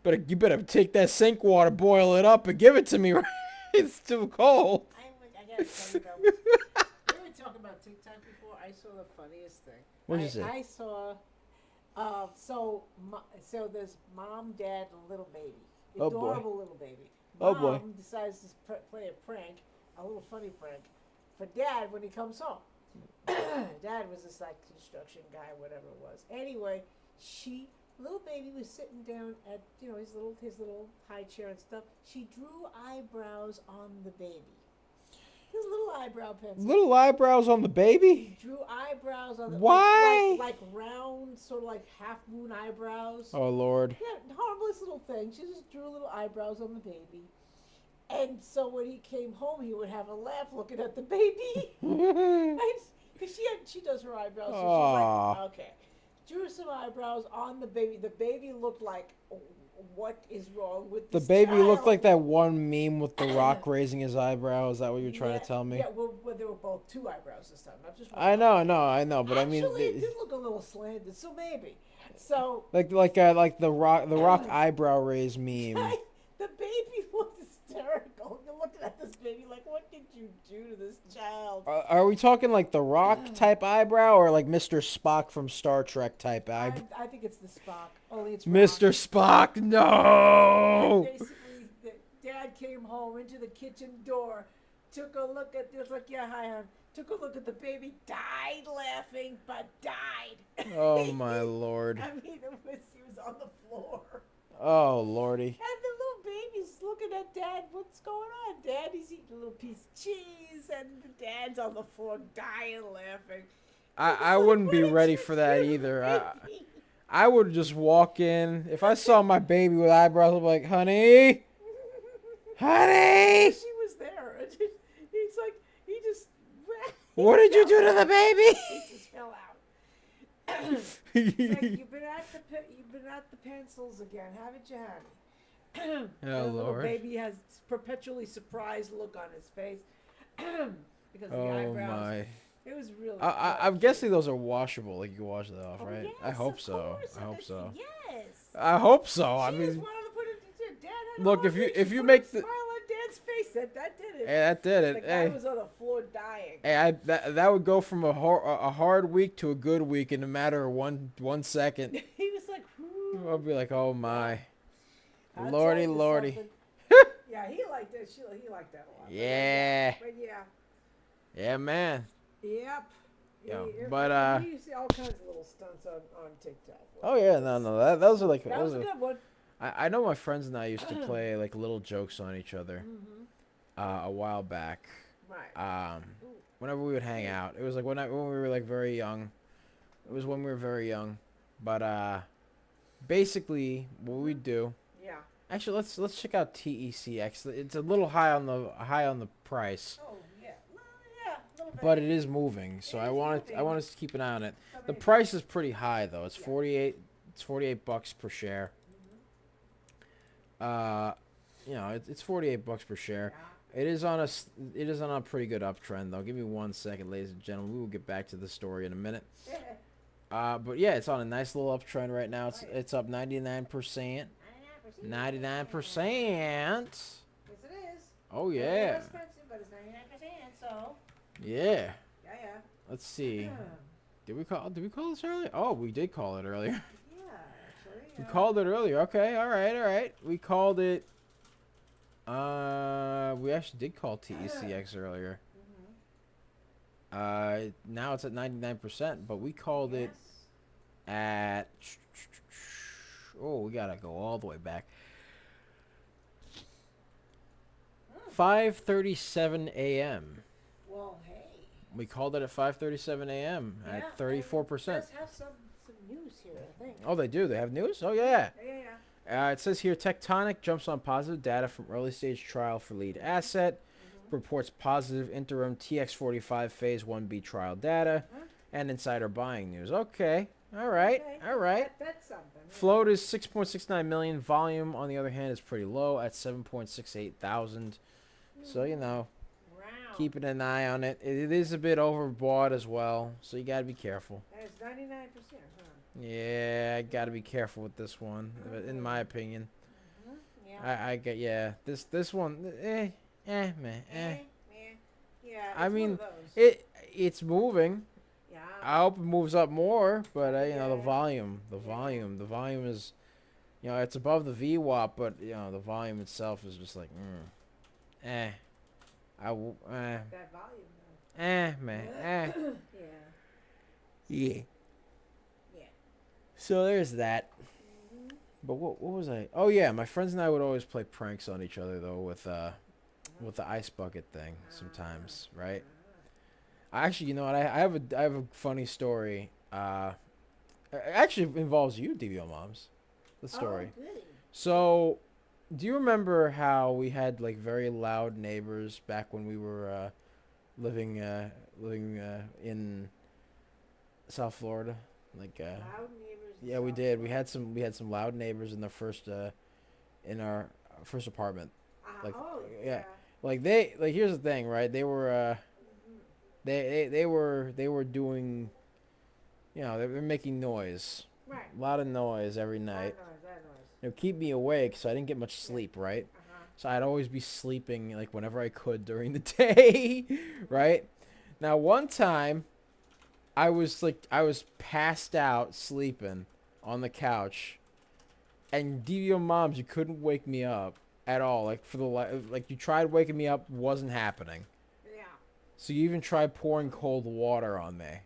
But you better take that sink water, boil it up, and give it to me. It's too cold. I gotta tell you though. We were talking about TikTok before. I saw the funniest thing. What did you say? I saw. So there's mom, dad, and a little baby. Oh, boy. Adorable little baby. Oh, Mom boy. decides to play a prank, a little funny prank, for dad when he comes home. Dad was this like construction guy, whatever it was. Anyway, little baby was sitting down at his little high chair and stuff. She drew eyebrows on the baby. His little eyebrow pencil. Little eyebrows on the baby? Drew eyebrows on the Why? like round, sort of like half moon eyebrows. Oh, Lord. Yeah, harmless little thing. She just drew little eyebrows on the baby. And so when he came home, he would have a laugh looking at the baby. Because she does her eyebrows. So Aw. she's like, okay. Drew some eyebrows on the baby. The baby looked like, what is wrong with The this baby looked child? like that one meme with The Rock raising his eyebrow. Is that what you're trying to tell me? Yeah, well, there were both two eyebrows this time, not just one. I know. But Actually, I mean, it did look a little slanted, so maybe. So like the Rock eyebrow raise meme. the baby looked hysterical. You're looking at this baby like, what did you do to this child? Are we talking like the Rock type eyebrow or like Mr. Spock from Star Trek type eyebrow? I think it's the Spock. Only it's Mr. Spock, no! Basically, Dad came home into the kitchen door, took a look at this, like, yeah, hi, hon. Took a look at the baby, died laughing, but died. Oh my Lord! I mean, he was on the floor. Oh Lordy! And the little baby's looking at Dad. What's going on, Dad? He's eating a little piece of cheese, and the Dad's on the floor dying laughing. I wouldn't be ready for that either. I would just walk in. If I saw my baby with eyebrows, I'd be like, honey! Honey! She was there. He's like, he just... What did you do to the baby? He just fell out. It's like, you've been at the pencils again, haven't you, honey? Oh, And the little Lord. baby has perpetually surprised look on his face because of the Oh eyebrows. my. It was really. I'm guessing those are washable. Like you can wash that off, Oh, right? yes, I hope of so. course. I hope so. Yes. I hope so. I She mean, just wanted to put it. Dad had look, a if you- heartbeat. if She you put make a the- smile on Dad's face That did it. Hey, that did The it. guy Hey, was on the floor dying. hey, that would go from a hard week to a good week in a matter of one second. He was like, whoo. I'll be like, oh my, I'll lordy, tell you lordy. something. Yeah, he liked that. He liked that a lot. Yeah. But yeah. Yeah, man. Yep. Yeah, Yeah, but, you see all kinds of little stunts on TikTok. Oh yeah, no, those are like That was a good one. I know my friends and I used to play like little jokes on each other Mm-hmm. a while back. Right. Whenever we would hang out, it was like when we were like very young. It was when we were very young, but basically what we do. Yeah. Actually, let's check out TECX. It's a little high on the price, Oh yeah. Well, yeah. A little bit. but it is moving. So It I is want moving. us to keep an eye on it. Come The in. price is pretty high though. It's Yeah. 48. It's $48 per share. You know, it's $48 per share. Yeah. It is on a pretty good uptrend though. Give me 1 second, ladies and gentlemen. We will get back to the story in a minute. But yeah, it's on a nice little uptrend right now. It's up 99%. 99%. Yes, it is. Oh It's a yeah. little expensive, but it's 99%. So. Yeah. Yeah. Let's see. Yeah. Did we call this earlier? Oh, we did call it earlier. Yeah. Actually. We called it earlier. Okay. All right. We called it. We actually did call TECX earlier. Now it's at 99%, but we called it at. Oh, we gotta go all the way back. 5:37 a.m. Well, hey. We called it at 5:37 a.m. Yeah, at 34%. Let's have some news here, I think. Oh, they do. They have news. Oh yeah. Yeah. It says here, Tectonic jumps on positive data from early stage trial for lead asset. Reports positive interim TX45 phase 1B trial data, and insider buying news. Okay. All right. That's something. Float is 6.69 million. Volume, on the other hand, is pretty low at 7.68 thousand. So, you know, Wow. keeping an eye on it. It is a bit overbought as well, so you got to be careful. And it's 99%, huh? Yeah, I got to be careful with this one, in my opinion. Yeah. I get, yeah. This one, man, Yeah. I It's mean, one of those. it's moving. Yeah. I hope it moves up more, but you know, the Yeah. volume is, you know, it's above the VWAP, but you know, the volume itself is just like, That volume, though. man, Yeah. yeah. Yeah. So there's that. But what was I? Oh yeah, my friends and I would always play pranks on each other though with the ice bucket thing sometimes, right? Actually, you know what? I have a funny story. It actually involves you, DVO moms. The story. Oh, goody. So, do you remember how we had like very loud neighbors back when we were living in South Florida? Like Loud neighbors. in yeah, we South did. We Florida. had some loud neighbors in the first in our first apartment. like, Oh, yeah. yeah. Like here's the thing, right? They were they were doing, you know, they were making noise. Right. A lot of noise every night. That noise. It would keep me awake, so I didn't get much sleep, right? So I'd always be sleeping like whenever I could during the day, right? Now one time I was passed out sleeping on the couch, and DVO moms, you couldn't wake me up at all. Like like you tried waking me up, wasn't happening. Yeah. So you even tried pouring cold water on me,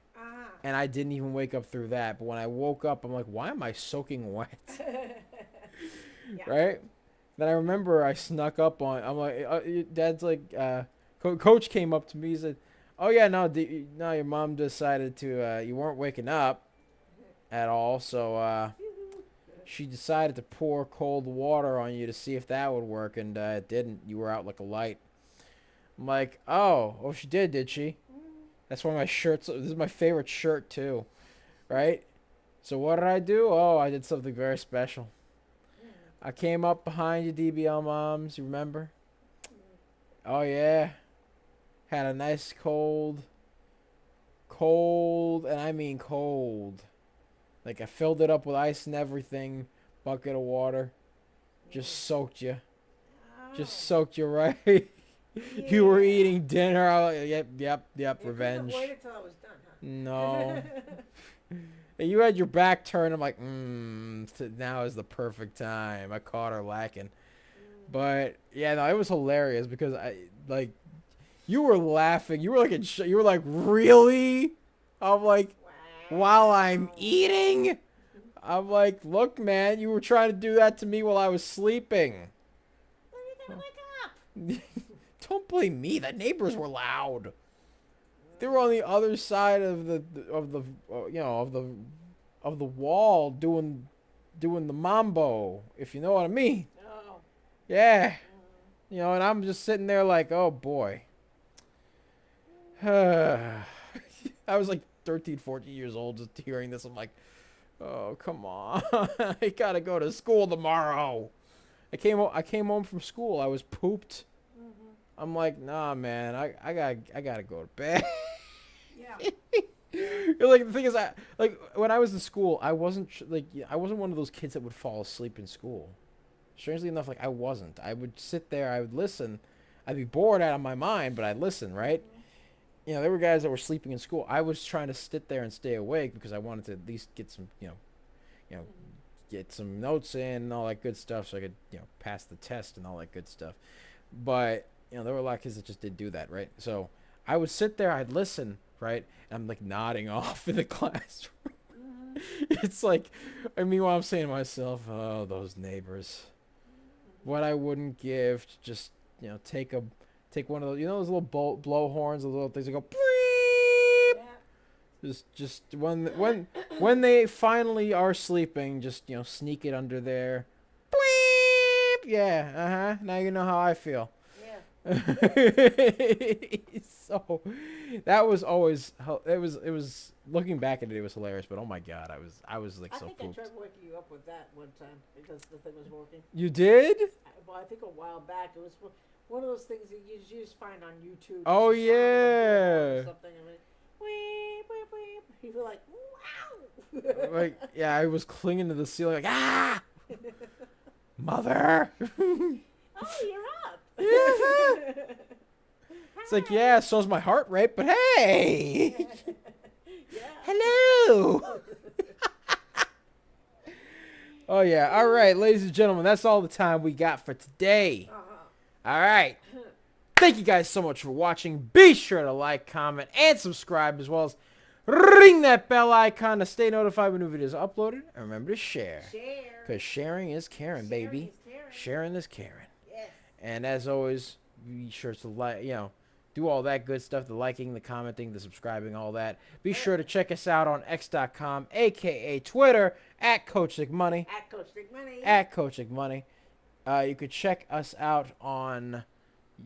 and I didn't even wake up through that. But when I woke up, I'm like, why am I soaking wet? Yeah. Right? Then I remember I snuck up on. I'm like, Dad's like, Coach came up to me. He said, "Oh yeah, no, your mom decided to. You weren't waking up at all, so she decided to pour cold water on you to see if that would work, and it didn't. You were out like a light." I'm like, oh, she did she? That's why my shirt's. This is my favorite shirt too, right? So what did I do? Oh, I did something very special. I came up behind you, DBL moms. You remember? Oh yeah. Had a nice cold, and I mean cold. Like I filled it up with ice and everything, bucket of water. Just soaked you. Just soaked you right. You were Yeah. eating dinner. Yep, You couldn't revenge. wait until I was done, huh? No. And you had your back turned. I'm like, now is the perfect time. I caught her lacking. But yeah, no, it was hilarious because you were laughing. You were like you were like, really? I'm like, while I'm eating. I'm like, look, man, you were trying to do that to me while I was sleeping. When are you gonna wake up? Don't blame me. The neighbors were loud. They were on the other side of the of the wall doing the mambo, if you know what I mean. Oh. Yeah. You know, and I'm just sitting there like, oh boy. I was like 13, 14 years old just hearing this. I'm like, oh, come on. I gotta go to school tomorrow. I came home from school. I was pooped. I'm like, nah, man. I gotta go to bed. Yeah. Like the thing is, like when I was in school, I wasn't one of those kids that would fall asleep in school. Strangely enough, like I wasn't. I would sit there. I would listen. I'd be bored out of my mind, but I'd listen, right? You know, there were guys that were sleeping in school. I was trying to sit there and stay awake because I wanted to at least get some, get some notes in and all that good stuff, so I could, pass the test and all that good stuff. But there were a lot of kids that just didn't do that, right? So I would sit there, I'd listen, right? And I'm like nodding off in the classroom. It's like, meanwhile I'm saying to myself, oh, those neighbors. What I wouldn't give to just, take one of those, those little blow horns, those little things that go beep. Yeah. Just when they finally are sleeping, just sneak it under there. Bleep. Yeah, now you know how I feel. Yeah. So that was always it was looking back at it, it was hilarious. But oh my god, I was like so I think pooped. I tried waking you up with that one time because the thing was working. You did? Well, I think a while back it was one of those things that you just find on YouTube. Oh It's the sound of a bullhorn yeah. or something. I mean, weep, weep, weep. You feel like, wow. Like yeah, I was clinging to the ceiling like ah, mother. Oh, you're up. It's like yeah, so's my heart rate, but hey, Yeah. hello. Oh yeah, all right, ladies and gentlemen, that's all the time we got for today. All right. Thank you guys so much for watching. Be sure to like, comment, and subscribe, as well as ring that bell icon to stay notified when new videos are uploaded. And remember to share. Share. Because sharing is caring, baby. Sharing is caring. Yes. And as always, be sure to do all that good stuff, the liking, the commenting, the subscribing, all that. Be sure to check us out on x.com, a.k.a. Twitter, at Coach Nick Money. At Coach Nick Money. At Coach Nick Money. You could check us out on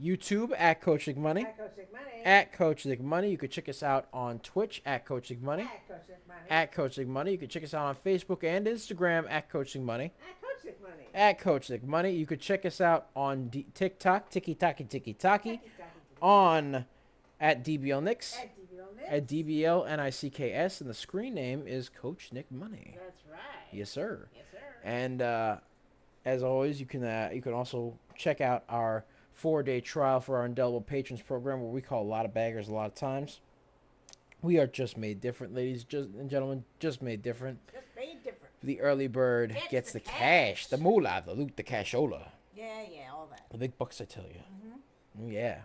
YouTube at Coach Nick Money. At Coach Nick Money. At Coach Nick Money. You could check us out on Twitch at Coach Nick Money. At Coach Nick Money. At Coach Nick Money. You can check us out on Facebook and Instagram at Coach Nick Money. At Coach Nick Money. At Coach Nick Money. You could check us out on TikTok, Tiki Taki, on at DBL Nicks. At DBL Nicks. At DBL NICKS, and the screen name is Coach Nick Money. That's right. Yes, sir. Yes, sir. And as always, you can also check out our 4-day trial for our Indelible Patrons program, where we call a lot of baggers a lot of times. We are just made different, ladies and gentlemen. Just made different. Just made different. The early bird gets the cash, the moolah, the loot, the cashola. Yeah, all that. The big bucks, I tell you. Oh, yeah.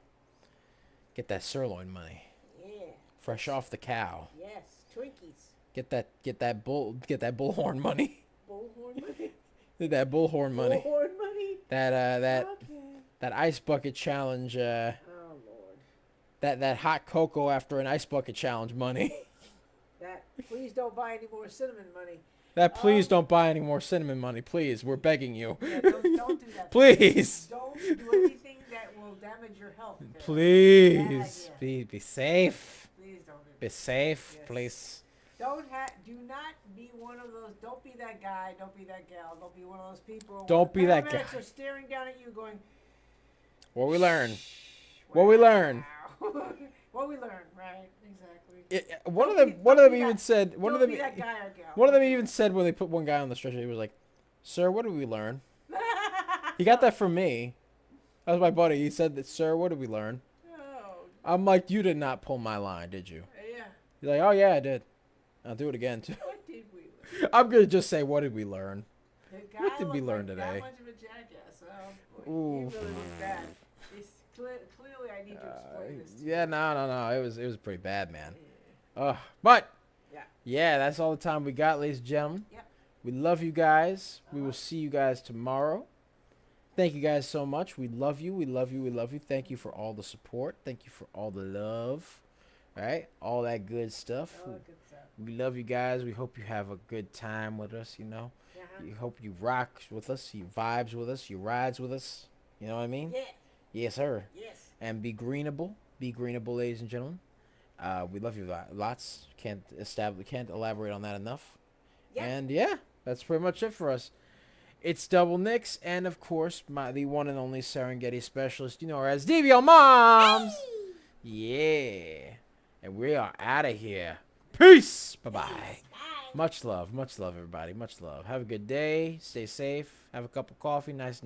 Get that sirloin money. Yeah. Fresh off the cow. Yes. Twinkies. Get that bullhorn money. Bullhorn money. That bullhorn money. Bullhorn money. That Okay. that ice bucket challenge. Oh Lord. That hot cocoa after an ice bucket challenge money. That please don't buy any more cinnamon money. That please don't buy any more cinnamon money, please. We're begging you. Yeah, don't do that. Please. Don't do anything that will damage your health. Please. Yeah. Be safe. Please don't do Be that. safe, Yes. please. Do not be one of those. Don't be that guy. Don't be that gal. Don't be one of those people. Don't be that paramedics guy. are staring down at you, going. What we learn. What we learn. What we learn, right? Exactly. One of Don't them be even that- said. One of Don't them. be that guy or gal. One of them even said when they put one guy on the stretcher, he was like, "Sir, what did we learn?" He got that from me. That was my buddy. He said that, sir, what did we learn? Oh, I'm like, you did not pull my line, did you? yeah. He's like, oh, yeah, I did. I'll do it again, too. What did we learn? I'm going to just say, what did we learn? The guy What did we looked learn like today? That much of a jackass. Oh, boy. Ooh. He really was bad. He's clearly, I need to explain this to you. Yeah, no. It was pretty bad, man. But, Yeah. yeah, that's all the time we got, ladies and gentlemen. Yep. We love you guys. We will see you guys tomorrow. Thank you guys so much. We love you. We love you. We love you. Thank you for all the support. Thank you for all the love. All right? All that good stuff. Oh, good stuff. We love you guys. We hope you have a good time with us, you know. Uh-huh. We hope you rock with us. You vibes with us. You rides with us. You know what I mean? Yeah. Yes, sir. Yes. And be greenable. Be greenable, ladies and gentlemen. We love you lots. Can't elaborate on that enough. Yep. And yeah, that's pretty much it for us. It's Double Nicks, and of course, the one and only Serengeti specialist, you know her as DVL Moms. Hey! Yeah. And we are out of here. Peace. Bye-bye. Bye. Much love, everybody. Much love. Have a good day. Stay safe. Have a cup of coffee. Nice.